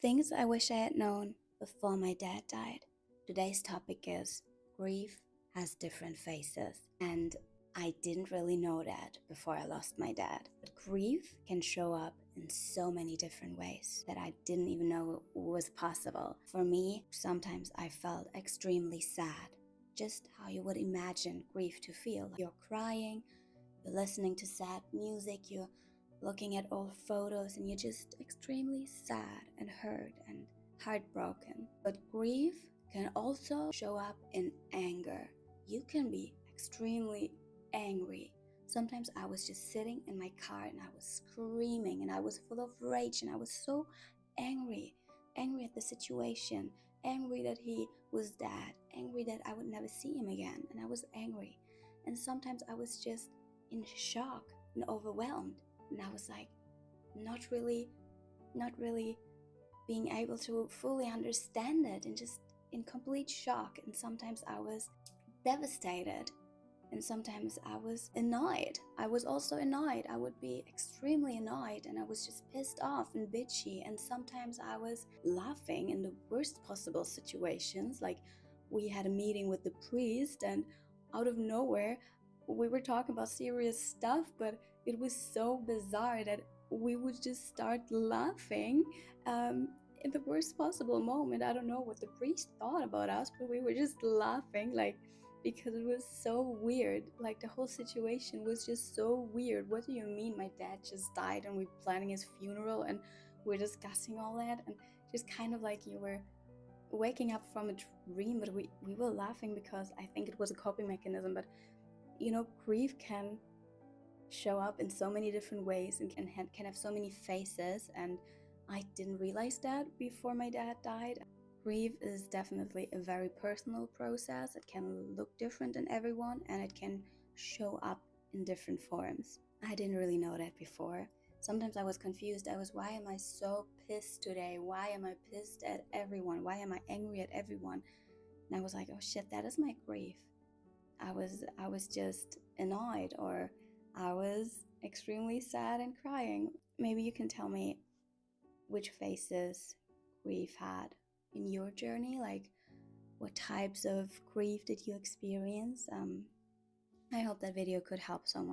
Things I wish I had known before my dad died. Today's topic is grief has different faces, and I didn't really know that before I lost my dad. But grief can show up in so many different ways that I didn't even know was possible. For me, sometimes I felt extremely sad, just how you would imagine grief to feel. You're crying, you're listening to sad music, you're looking at old photos, and you're just extremely sad and hurt and heartbroken. But grief can also show up in anger. You can be extremely angry. Sometimes I was just sitting in my car and I was screaming and I was full of rage and I was so angry at the situation, angry that he was dead, angry that I would never see him again, and I was angry. And sometimes I was just in shock and overwhelmed, and I was like not really being able to fully understand it, and just in complete shock. And sometimes I was devastated, and sometimes I was annoyed. I was also annoyed. I would be extremely annoyed, and I was just pissed off and bitchy. And sometimes I was laughing in the worst possible situations. Like, we had a meeting with the priest, and out of nowhere we were talking about serious stuff, but it was so bizarre that we would just start laughing in the worst possible moment. I don't know what the priest thought about us, but we were just laughing, like, because it was so weird. Like, the whole situation was just so weird. What do you mean my dad just died and we're planning his funeral and we're discussing all that? And just kind of like you were waking up from a dream, but we were laughing because I think it was a coping mechanism. But you know, grief can show up in so many different ways and can have so many faces, and I didn't realize that before my dad died. Grief is definitely a very personal process. It can look different in everyone, and it can show up in different forms. I didn't really know that before. Sometimes I was confused. Why am I so pissed today? Why am I pissed at everyone? Why am I angry at everyone? And I was like, oh shit, that is my grief. I was just annoyed, or I was extremely sad and crying. Maybe you can tell me which phases grief had in your journey. Like, what types of grief did you experience? I hope that video could help someone.